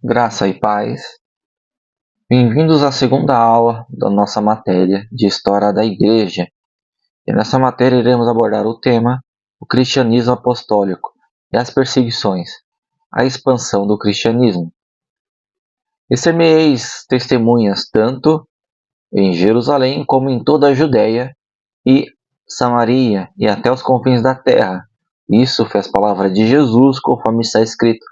Graça e paz. Bem-vindos à segunda aula da nossa matéria de História da Igreja. E nessa matéria iremos abordar o tema o cristianismo apostólico e as perseguições, a expansão do cristianismo. E ser-me-eis testemunhas tanto em Jerusalém como em toda a Judéia e Samaria e até os confins da terra. Isso foi as palavras de Jesus, conforme está escrito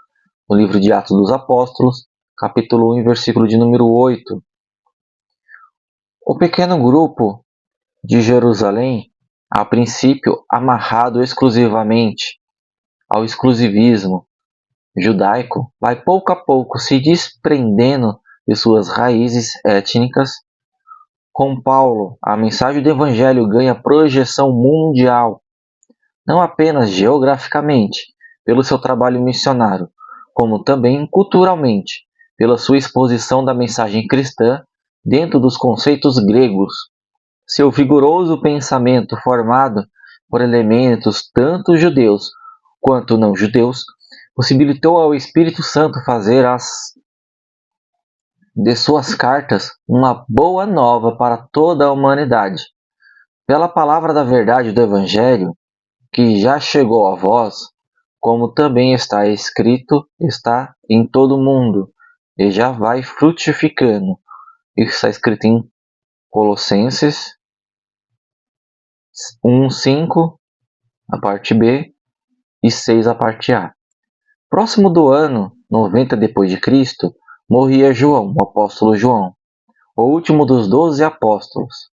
no livro de Atos dos Apóstolos, capítulo 1, versículo de número 8. O pequeno grupo de Jerusalém, a princípio amarrado exclusivamente ao exclusivismo judaico, vai pouco a pouco se desprendendo de suas raízes étnicas. Com Paulo, a mensagem do Evangelho ganha projeção mundial, não apenas geograficamente, pelo seu trabalho missionário, como também culturalmente, pela sua exposição da mensagem cristã dentro dos conceitos gregos. Seu vigoroso pensamento, formado por elementos tanto judeus quanto não judeus, possibilitou ao Espírito Santo fazer de suas cartas uma boa nova para toda a humanidade. Pela palavra da verdade do Evangelho, que já chegou a vós, como também está escrito, está em todo o mundo, e já vai frutificando. Isso está escrito em Colossenses 1:5, a parte B, e 6, a parte A. Próximo do ano 90 depois de Cristo, morria João, o apóstolo João, o último dos 12 apóstolos.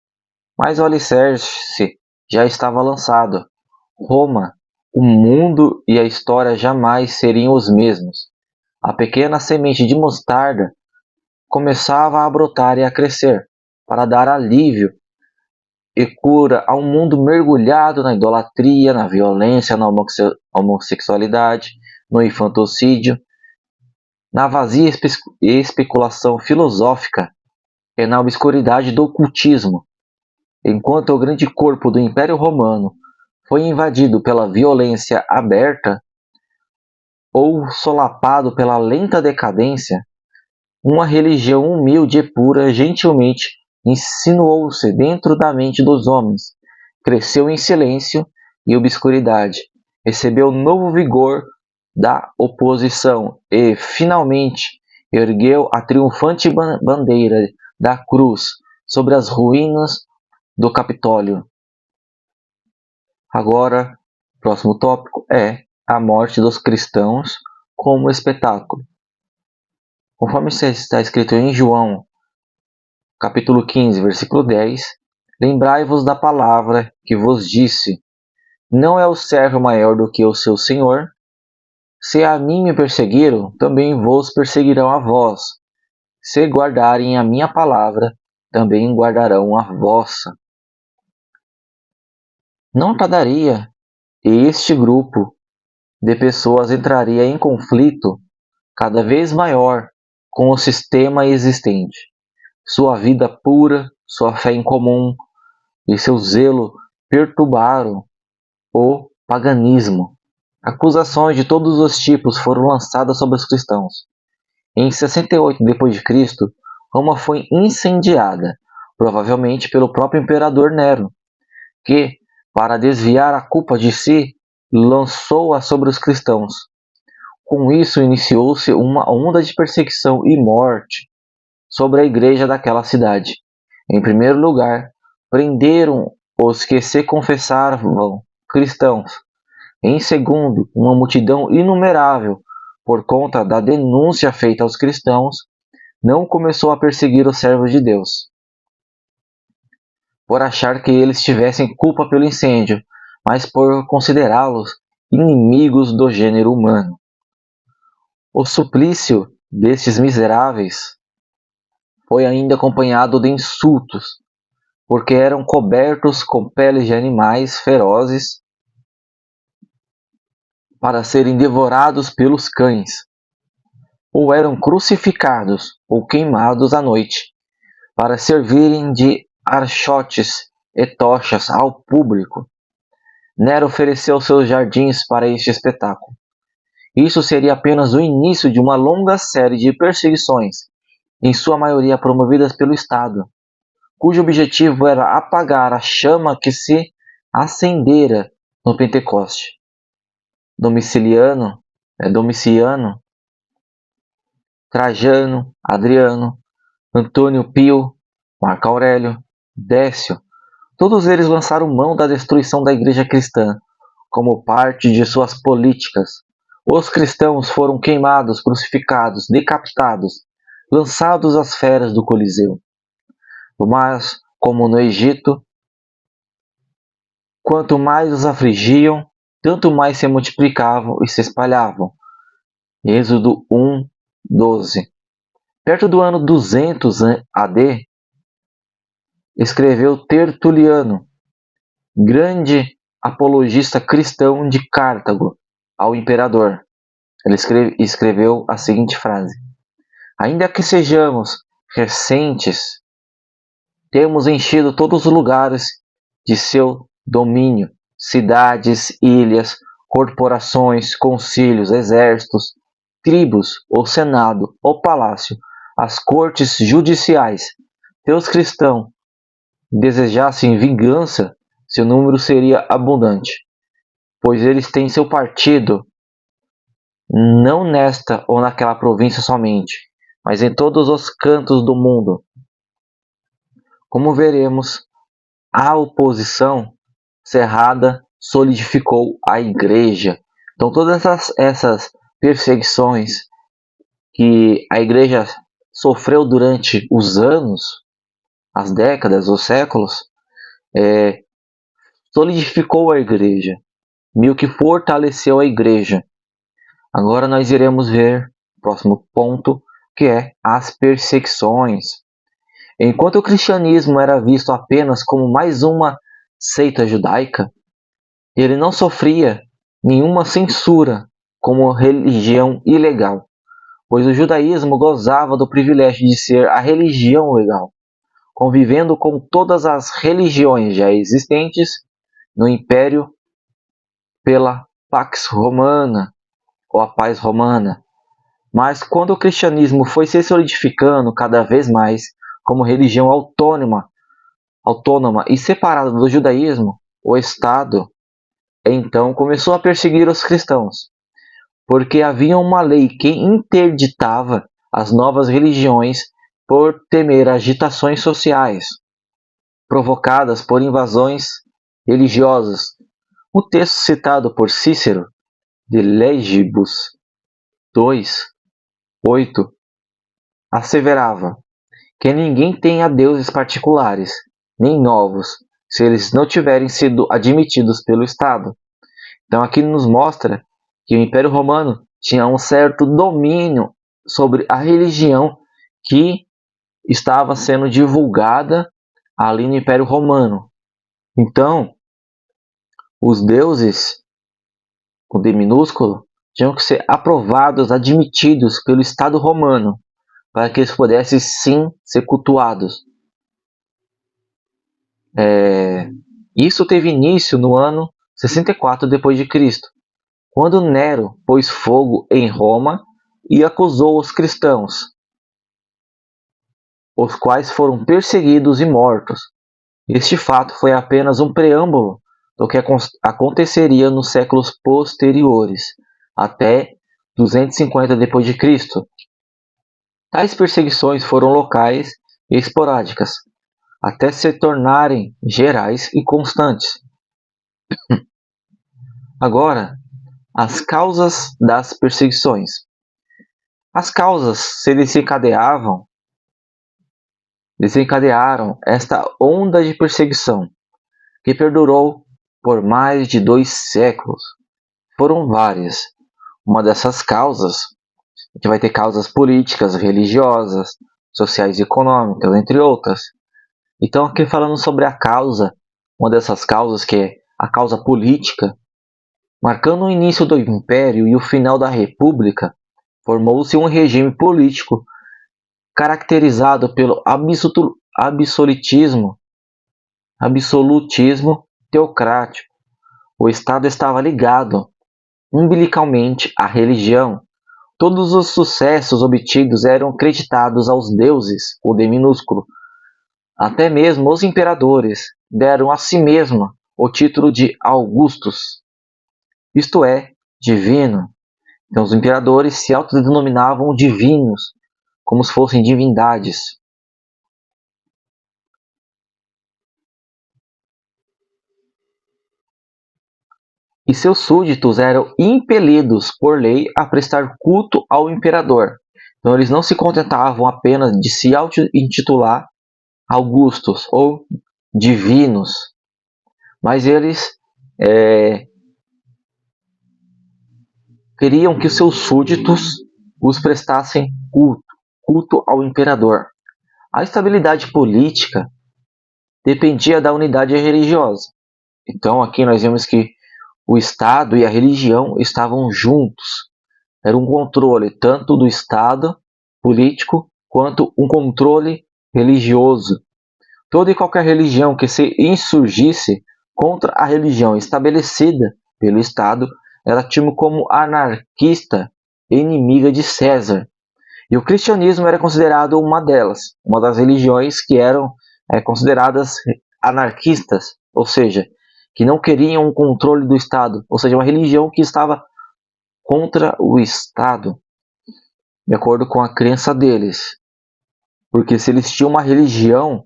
Mas o alicerce já estava lançado. Roma, o mundo e a história jamais seriam os mesmos. A pequena semente de mostarda começava a brotar e a crescer, para dar alívio e cura a um mundo mergulhado na idolatria, na violência, na homossexualidade, no infantocídio, na vazia especulação filosófica e na obscuridade do ocultismo. Enquanto o grande corpo do Império Romano foi invadido pela violência aberta ou solapado pela lenta decadência, uma religião humilde e pura gentilmente insinuou-se dentro da mente dos homens, cresceu em silêncio e obscuridade, recebeu novo vigor da oposição e, finalmente, ergueu a triunfante bandeira da cruz sobre as ruínas do Capitólio. Agora, o próximo tópico é a morte dos cristãos como espetáculo. Conforme está escrito em João, capítulo 15, versículo 10, lembrai-vos da palavra que vos disse, não é o servo maior do que o seu senhor? Se a mim me perseguiram, também vos perseguirão a vós. Se guardarem a minha palavra, também guardarão a vossa. Não tardaria, e este grupo de pessoas entraria em conflito cada vez maior com o sistema existente. Sua vida pura, sua fé em comum e seu zelo perturbaram o paganismo. Acusações de todos os tipos foram lançadas sobre os cristãos. Em 68 d.C., Roma foi incendiada, provavelmente pelo próprio imperador Nero, que, para desviar a culpa de si, lançou-a sobre os cristãos. Com isso, iniciou-se uma onda de perseguição e morte sobre a igreja daquela cidade. Em primeiro lugar, prenderam os que se confessavam cristãos. Em segundo, uma multidão inumerável, por conta da denúncia feita aos cristãos, não começou a perseguir os servos de Deus, por achar que eles tivessem culpa pelo incêndio, mas por considerá-los inimigos do gênero humano. O suplício destes miseráveis foi ainda acompanhado de insultos, porque eram cobertos com peles de animais ferozes para serem devorados pelos cães, ou eram crucificados ou queimados à noite, para servirem de archotes e tochas ao público. Nero ofereceu seus jardins para este espetáculo. Isso seria apenas o início de uma longa série de perseguições, em sua maioria promovidas pelo Estado, cujo objetivo era apagar a chama que se acendera no Pentecoste. Domiciano, Trajano, Adriano, Antônio Pio, Marco Aurélio, Décio, todos eles lançaram mão da destruição da Igreja cristã como parte de suas políticas. Os cristãos foram queimados, crucificados, decapitados, lançados às feras do Coliseu. Mas, como no Egito, quanto mais os afligiam, tanto mais se multiplicavam e se espalhavam. Êxodo 1, 12. Perto do ano 200 AD, escreveu Tertuliano, grande apologista cristão de Cartago, ao imperador. Ele escreveu a seguinte frase: ainda que sejamos recentes, temos enchido todos os lugares de seu domínio, cidades, ilhas, corporações, concílios, exércitos, tribos, o senado, o palácio, as cortes judiciais. Se os cristãos desejassem vingança, seu número seria abundante, pois eles têm seu partido não nesta ou naquela província somente, mas em todos os cantos do mundo. Como veremos, a oposição cerrada solidificou a Igreja. Então, todas essas perseguições que a Igreja sofreu durante os anos, as décadas, os séculos, solidificou a Igreja, meio que fortaleceu a Igreja. Agora nós iremos ver o próximo ponto, que é as perseguições. Enquanto o cristianismo era visto apenas como mais uma seita judaica, ele não sofria nenhuma censura como religião ilegal, pois o judaísmo gozava do privilégio de ser a religião legal, convivendo com todas as religiões já existentes no Império pela Pax Romana, ou a paz romana. Mas quando o cristianismo foi se solidificando cada vez mais como religião autônoma e separada do judaísmo, o Estado então começou a perseguir os cristãos, porque havia uma lei que interditava as novas religiões por temer agitações sociais provocadas por invasões religiosas. O texto citado por Cícero, de Legibus 2, 8, asseverava que ninguém tenha deuses particulares, nem novos, se eles não tiverem sido admitidos pelo Estado. Então aqui nos mostra que o Império Romano tinha um certo domínio sobre a religião que estava sendo divulgada ali no Império Romano. Então, os deuses, com D minúsculo, tinham que ser aprovados, admitidos pelo Estado romano, para que eles pudessem sim ser cultuados. Isso teve início no ano 64 d.C., quando Nero pôs fogo em Roma e acusou os cristãos, os quais foram perseguidos e mortos. Este fato foi apenas um preâmbulo do que aconteceria nos séculos posteriores, até 250 d.C. Tais perseguições foram locais e esporádicas, até se tornarem gerais e constantes. Agora, as causas das perseguições. As causas se desencadearam esta onda de perseguição, que perdurou por mais de 2 séculos. Foram várias. Uma dessas causas, a gente vai ter causas políticas, religiosas, sociais e econômicas, entre outras. Então, aqui falando sobre a causa, uma dessas causas, que é a causa política, marcando o início do Império e o final da República, formou-se um regime político caracterizado pelo absolutismo teocrático. O Estado estava ligado umbilicalmente a religião. Todos os sucessos obtidos eram creditados aos deuses, o D minúsculo. Até mesmo os imperadores deram a si mesmo o título de Augustus, isto é, divino. Então os imperadores se autodenominavam divinos, como se fossem divindades. E seus súditos eram impelidos por lei a prestar culto ao imperador. Então eles não se contentavam apenas de se auto-intitular Augustos ou divinos, mas eles queriam que os seus súditos os prestassem culto ao imperador. A estabilidade política dependia da unidade religiosa. Então aqui nós vemos que o Estado e a religião estavam juntos. Era um controle tanto do Estado político quanto um controle religioso. Toda e qualquer religião que se insurgisse contra a religião estabelecida pelo Estado era tida como anarquista e inimiga de César. E o cristianismo era considerado uma delas, uma das religiões que eram consideradas anarquistas, ou seja, que não queriam um controle do Estado, ou seja, uma religião que estava contra o Estado, de acordo com a crença deles. Porque se eles tinham uma religião,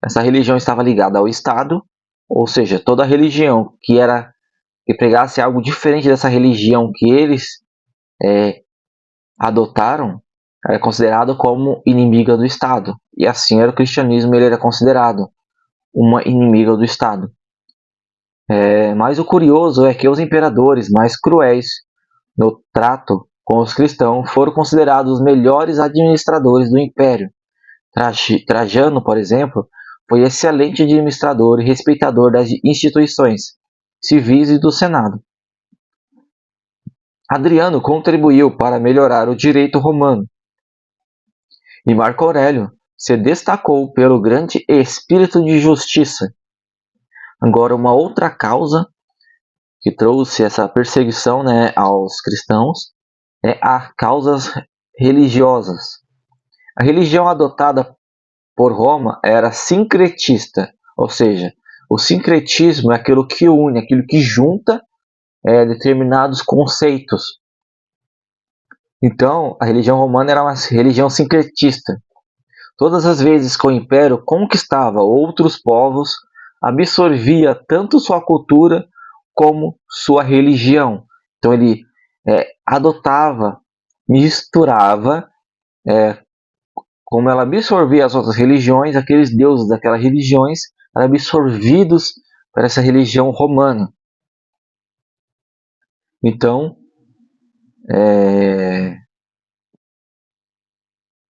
essa religião estava ligada ao Estado, ou seja, toda religião que pregasse algo diferente dessa religião que eles adotaram, era considerado como inimiga do Estado. E assim era o cristianismo, ele era considerado uma inimiga do Estado. Mas o curioso é que os imperadores mais cruéis no trato com os cristãos foram considerados os melhores administradores do império. Trajano, por exemplo, foi excelente administrador e respeitador das instituições civis e do Senado. Adriano contribuiu para melhorar o direito romano. E Marco Aurélio se destacou pelo grande espírito de justiça. Agora, uma outra causa que trouxe essa perseguição, aos cristãos é as causas religiosas. A religião adotada por Roma era sincretista, ou seja, o sincretismo é aquilo que une, aquilo que junta determinados conceitos. Então, a religião romana era uma religião sincretista. Todas as vezes que o império conquistava outros povos, absorvia tanto sua cultura como sua religião. Então ele adotava, misturava, como ela absorvia as outras religiões, aqueles deuses daquelas religiões eram absorvidos para essa religião romana. Então,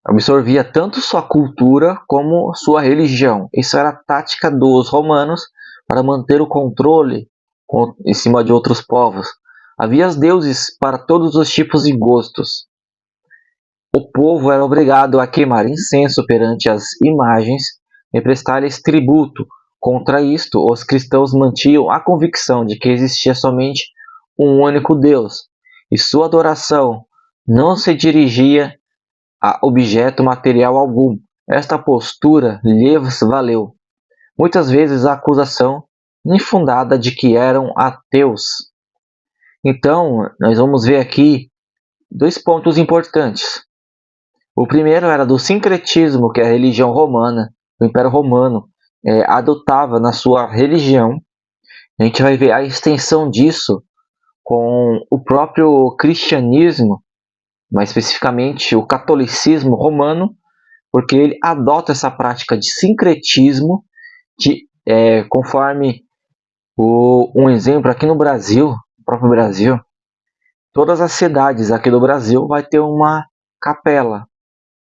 absorvia tanto sua cultura como sua religião. Isso era a tática dos romanos para manter o controle em cima de outros povos. Havia deuses para todos os tipos e gostos. O povo era obrigado a queimar incenso perante as imagens e prestar-lhes tributo. Contra isto, os cristãos mantinham a convicção de que existia somente um único Deus, e sua adoração não se dirigia a objeto material algum. Esta postura lhes valeu muitas vezes a acusação infundada de que eram ateus. Então, nós vamos ver aqui dois pontos importantes. O primeiro era do sincretismo que a religião romana, o Império Romano, adotava na sua religião. A gente vai ver a extensão disso com o próprio cristianismo, mais especificamente o catolicismo romano, porque ele adota essa prática de sincretismo, conforme um exemplo aqui no Brasil, no próprio Brasil, todas as cidades aqui do Brasil vai ter uma capela,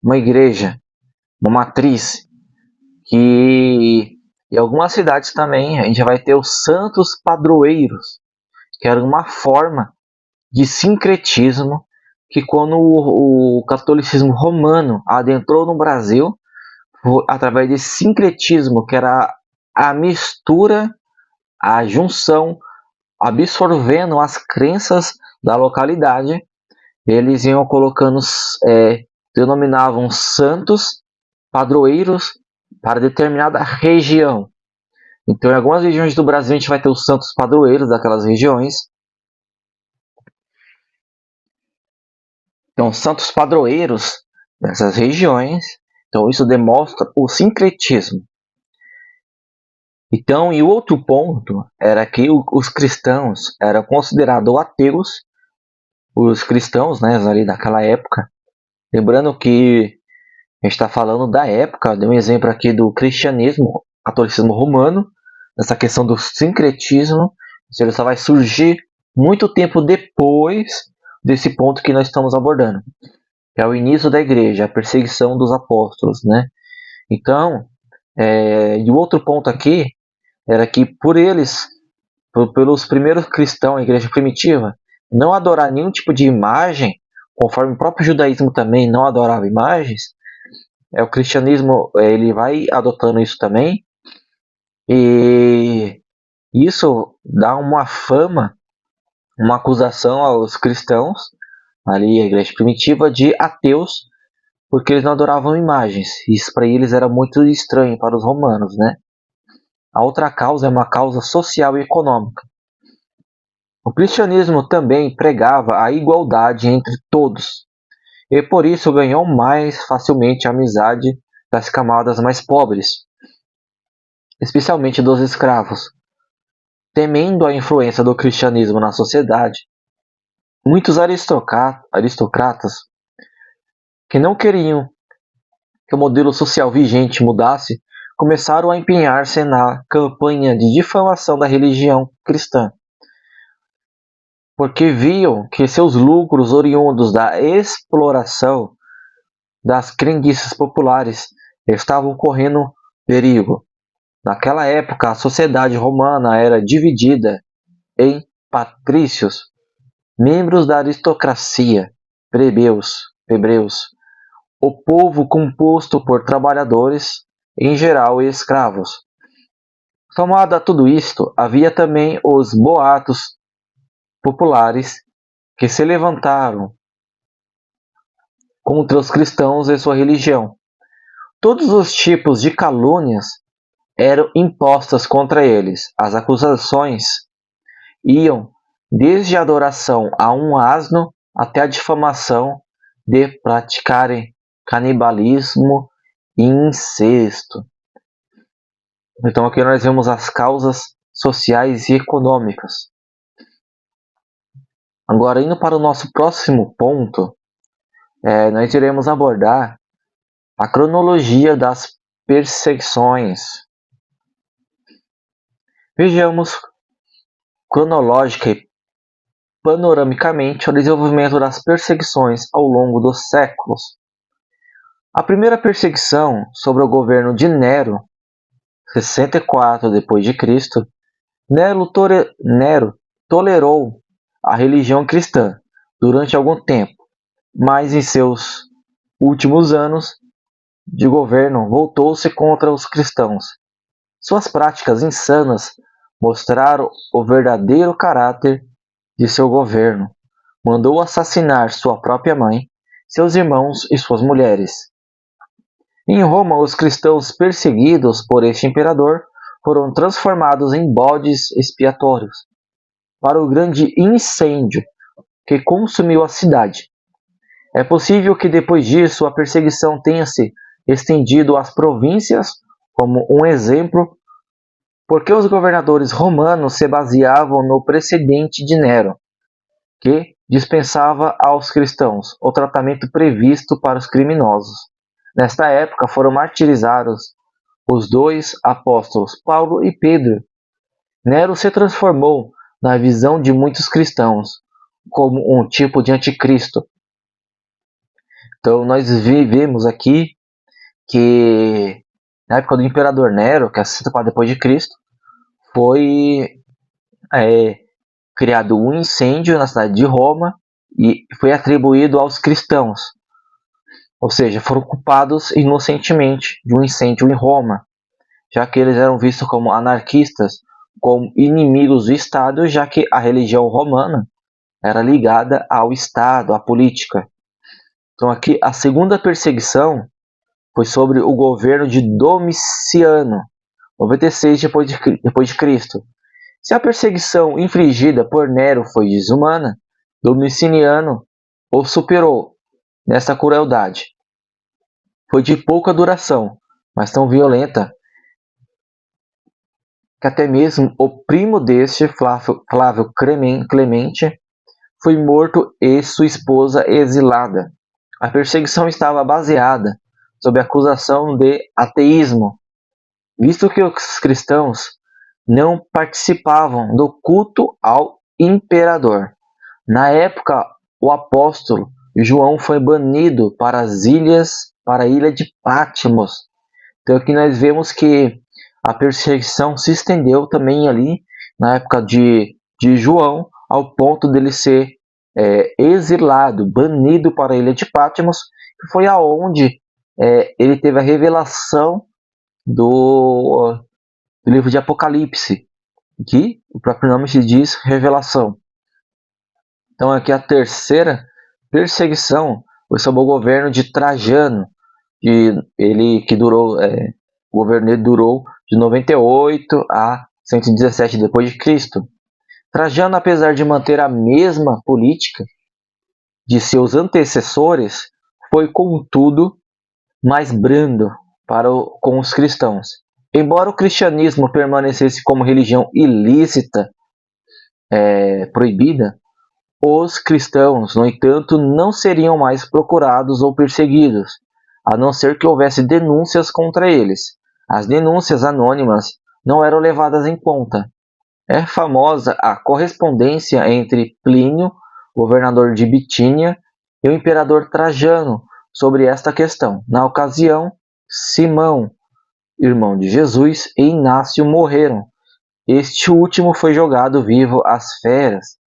uma igreja, uma matriz, que em algumas cidades também a gente vai ter os santos padroeiros, que era uma forma de sincretismo que quando o catolicismo romano adentrou no Brasil, através desse sincretismo, que era a mistura, a junção absorvendo as crenças da localidade. Eles iam colocando, denominavam santos padroeiros para determinada região. Então, em algumas regiões do Brasil, a gente vai ter os santos padroeiros daquelas regiões. Então, santos padroeiros dessas regiões. Então, isso demonstra o sincretismo. Então, e o outro ponto era que os cristãos eram considerados ateus, os cristãos, né, ali daquela época. Lembrando que a gente está falando da época, dei um exemplo aqui do cristianismo, catolicismo romano, essa questão do sincretismo, ele só vai surgir muito tempo depois desse ponto que nós estamos abordando, que é o início da igreja, a perseguição dos apóstolos, né? Então, e o outro ponto aqui era que pelos primeiros cristãos, a igreja primitiva, não adorar nenhum tipo de imagem, conforme o próprio judaísmo também não adorava imagens, o cristianismo ele vai adotando isso também, e isso dá uma fama, uma acusação aos cristãos, ali a igreja primitiva, de ateus, porque eles não adoravam imagens. Isso para eles era muito estranho para os romanos, né? A outra causa é uma causa social e econômica. O cristianismo também pregava a igualdade entre todos, e por isso ganhou mais facilmente a amizade das camadas mais pobres, especialmente dos escravos. Temendo a influência do cristianismo na sociedade, muitos aristocratas que não queriam que o modelo social vigente mudasse, começaram a empenhar-se na campanha de difamação da religião cristã, porque viam que seus lucros oriundos da exploração das crendices populares estavam correndo perigo. Naquela época, a sociedade romana era dividida em patrícios, membros da aristocracia, plebeus, o povo composto por trabalhadores, em geral escravos. Somado a tudo isto, havia também os boatos populares que se levantaram contra os cristãos e sua religião. Todos os tipos de calúnias eram impostas contra eles. As acusações iam desde a adoração a um asno até a difamação de praticarem canibalismo e incesto. Então aqui nós vemos as causas sociais e econômicas. Agora, indo para o nosso próximo ponto, nós iremos abordar a cronologia das perseguições. Vejamos cronológica e panoramicamente o desenvolvimento das perseguições ao longo dos séculos. A primeira perseguição sobre o governo de Nero, 64 d.C., Nero tolerou a religião cristã durante algum tempo, mas em seus últimos anos de governo voltou-se contra os cristãos. Suas práticas insanas mostraram o verdadeiro caráter de seu governo. Mandou assassinar sua própria mãe, seus irmãos e suas mulheres. Em Roma, os cristãos perseguidos por este imperador foram transformados em bodes expiatórios para o grande incêndio que consumiu a cidade. É possível que depois disso a perseguição tenha se estendido às províncias como um exemplo, porque os governadores romanos se baseavam no precedente de Nero, que dispensava aos cristãos o tratamento previsto para os criminosos. Nesta época foram martirizados os dois apóstolos, Paulo e Pedro. Nero se transformou, na visão de muitos cristãos, como um tipo de anticristo. Então nós vivemos aqui que na época do imperador Nero, que é 64 depois de Cristo, foi criado um incêndio na cidade de Roma e foi atribuído aos cristãos. Ou seja, foram culpados inocentemente de um incêndio em Roma, já que eles eram vistos como anarquistas como inimigos do Estado, já que a religião romana era ligada ao Estado, à política. Então aqui a segunda perseguição foi sobre o governo de Domiciano, 96 depois de Cristo. Se a perseguição infligida por Nero foi desumana, Domiciano o superou nessa crueldade. Foi de pouca duração, mas tão violenta que até mesmo o primo deste, Flávio Clemente, foi morto e sua esposa exilada. A perseguição estava baseada sob a acusação de ateísmo, visto que os cristãos não participavam do culto ao imperador. Na época, o apóstolo João foi banido para a ilha de Patmos. Então aqui nós vemos que a perseguição se estendeu também ali na época de João, ao ponto dele ser exilado, banido para a ilha de Patmos, que foi aonde ele teve a revelação do livro de Apocalipse, que o próprio nome se diz revelação. Então aqui a terceira perseguição foi sob o governo de Trajano, que durou, o governo dele durou de 98 a 117 depois de Cristo. Trajano, apesar de manter a mesma política de seus antecessores, foi contudo mais brando com os cristãos. Embora o cristianismo permanecesse como religião ilícita, proibida, os cristãos, no entanto, não seriam mais procurados ou perseguidos, a não ser que houvesse denúncias contra eles. As denúncias anônimas não eram levadas em conta. É famosa a correspondência entre Plínio, governador de Bitínia, e o imperador Trajano sobre esta questão. Na ocasião, Simão, irmão de Jesus, e Inácio morreram. Este último foi jogado vivo às feras.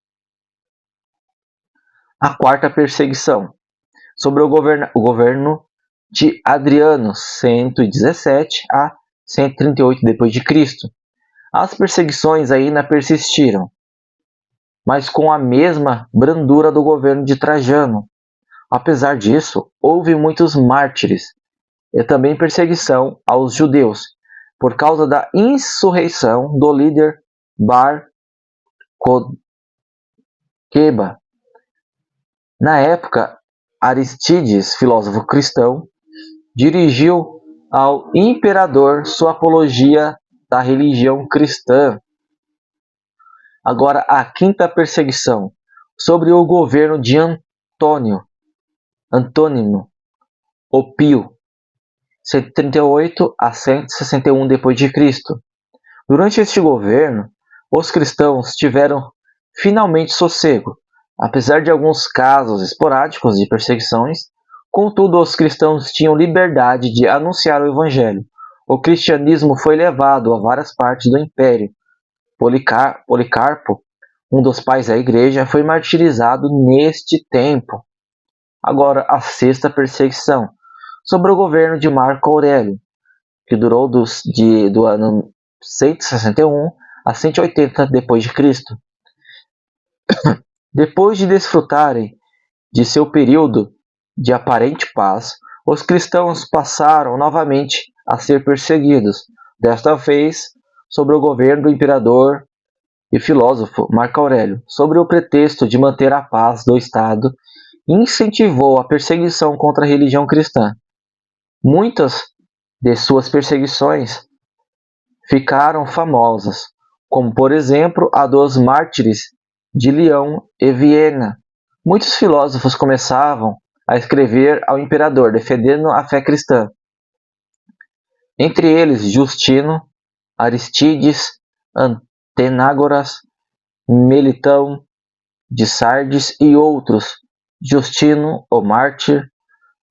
A quarta perseguição, sobre o governo de Adriano, 117 a 138 d.C. As perseguições ainda persistiram, mas com a mesma brandura do governo de Trajano. Apesar disso, houve muitos mártires e também perseguição aos judeus, por causa da insurreição do líder Bar Kokhba. Na época, Aristides, filósofo cristão, dirigiu ao imperador sua apologia da religião cristã. Agora, a quinta perseguição, sobre o governo de Antônimo o Pio, 138 a 161 d.C. Durante este governo, os cristãos tiveram finalmente sossego, apesar de alguns casos esporádicos de perseguições. Contudo, os cristãos tinham liberdade de anunciar o evangelho. O cristianismo foi levado a várias partes do império. Policarpo, um dos pais da igreja, foi martirizado neste tempo. Agora, a sexta perseguição, sobre o governo de Marco Aurélio, que durou do ano 161 a 180 d.C. Depois de desfrutarem de seu período de aparente paz, os cristãos passaram novamente a ser perseguidos, desta vez sob o governo do imperador e filósofo Marco Aurélio. Sob o pretexto de manter a paz do Estado, incentivou a perseguição contra a religião cristã. Muitas de suas perseguições ficaram famosas, como por exemplo a dos mártires de Leão e Viena. Muitos filósofos começavam a escrever ao imperador, defendendo a fé cristã. Entre eles, Justino, Aristides, Antenágoras, Melitão de Sardes e outros. Justino, o mártir,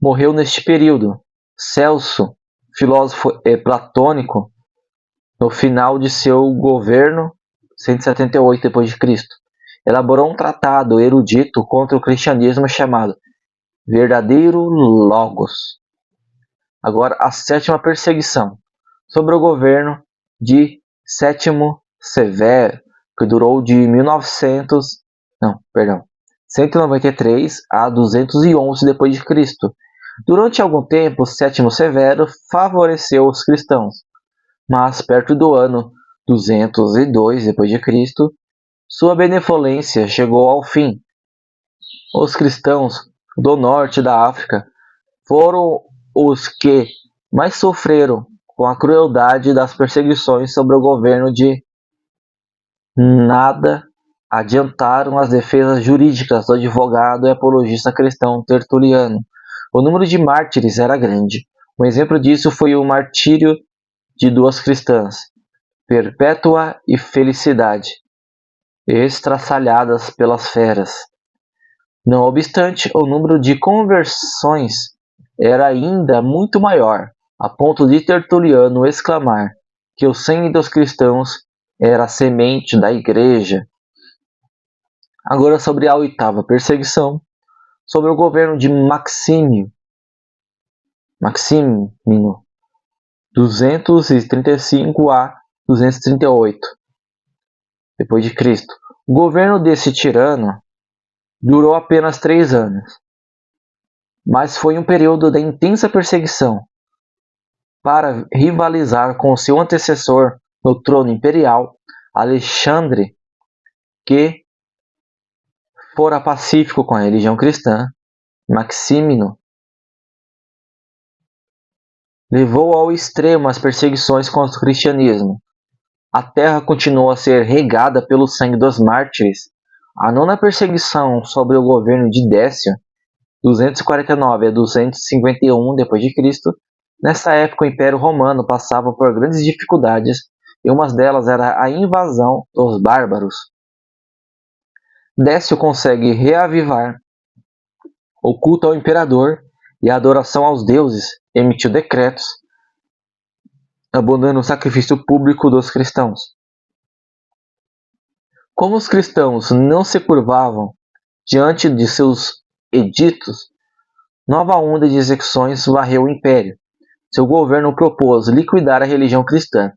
morreu neste período. Celso, filósofo platônico, no final de seu governo, 178 d.C., elaborou um tratado erudito contra o cristianismo chamado Verdadeiro Logos. Agora, a sétima perseguição, sobre o governo de Sétimo severo que durou de 193 a 211 d.C. Durante algum tempo, Sétimo Severo favoreceu os cristãos, mas perto do ano 202 d.C., sua benevolência chegou ao fim. Os cristãos do norte da África foram os que mais sofreram com a crueldade das perseguições sobre o governo de Nada adiantaram as defesas jurídicas do advogado e apologista cristão Tertuliano. O número de mártires era grande. Um exemplo disso foi o martírio de duas cristãs, Perpétua e Felicidade, estraçalhadas pelas feras. Não obstante, o número de conversões era ainda muito maior, a ponto de Tertuliano exclamar que o sangue dos cristãos era a semente da igreja. Agora sobre a oitava perseguição, sobre o governo de Maxímino, 235 a 238 depois de Cristo. O governo desse tirano durou apenas 3 anos, mas foi um período de intensa perseguição. Para rivalizar com seu antecessor no trono imperial, Alexandre, que fora pacífico com a religião cristã, Maxímino levou ao extremo as perseguições contra o cristianismo. A terra continuou a ser regada pelo sangue dos mártires. A nona perseguição sobre o governo de Décio, 249 a 251 d.C., nessa época o Império Romano passava por grandes dificuldades e uma delas era a invasão dos bárbaros. Décio consegue reavivar o culto ao imperador e a adoração aos deuses, emitiu decretos abandonando o sacrifício público dos cristãos. Como os cristãos não se curvavam diante de seus editos, nova onda de execuções varreu o império. Seu governo propôs liquidar a religião cristã.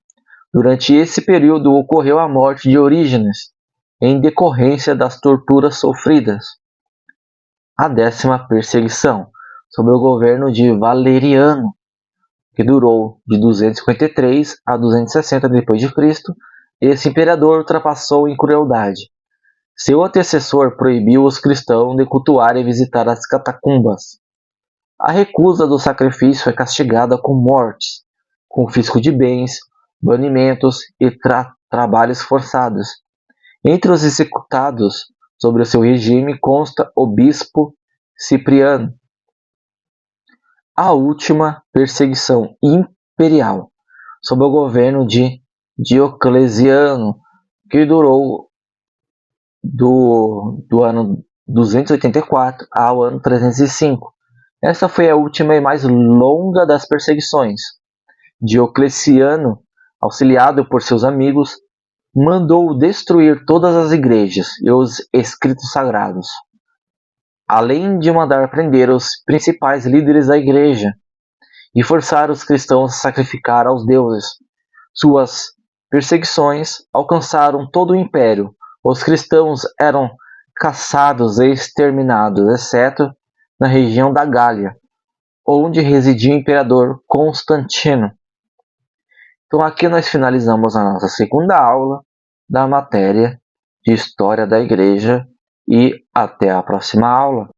Durante esse período ocorreu a morte de Orígenes, em decorrência das torturas sofridas. A 10ª perseguição, sob o governo de Valeriano, que durou de 253 a 260 d.C., esse imperador ultrapassou em crueldade. Seu antecessor proibiu os cristãos de cultuar e visitar as catacumbas. A recusa do sacrifício é castigada com mortes, confisco de bens, banimentos e trabalhos forçados. Entre os executados sobre o seu regime consta o bispo Cipriano. A última perseguição imperial, sob o governo de Diocleciano, que durou do ano 284 ao ano 305. Essa foi a última e mais longa das perseguições. Diocleciano, auxiliado por seus amigos, mandou destruir todas as igrejas e os escritos sagrados, além de mandar prender os principais líderes da igreja e forçar os cristãos a sacrificar aos deuses. Suas perseguições alcançaram todo o império. Os cristãos eram caçados e exterminados, exceto na região da Gália, onde residia o imperador Constantino. Então aqui nós finalizamos a nossa segunda aula da matéria de História da Igreja e até a próxima aula.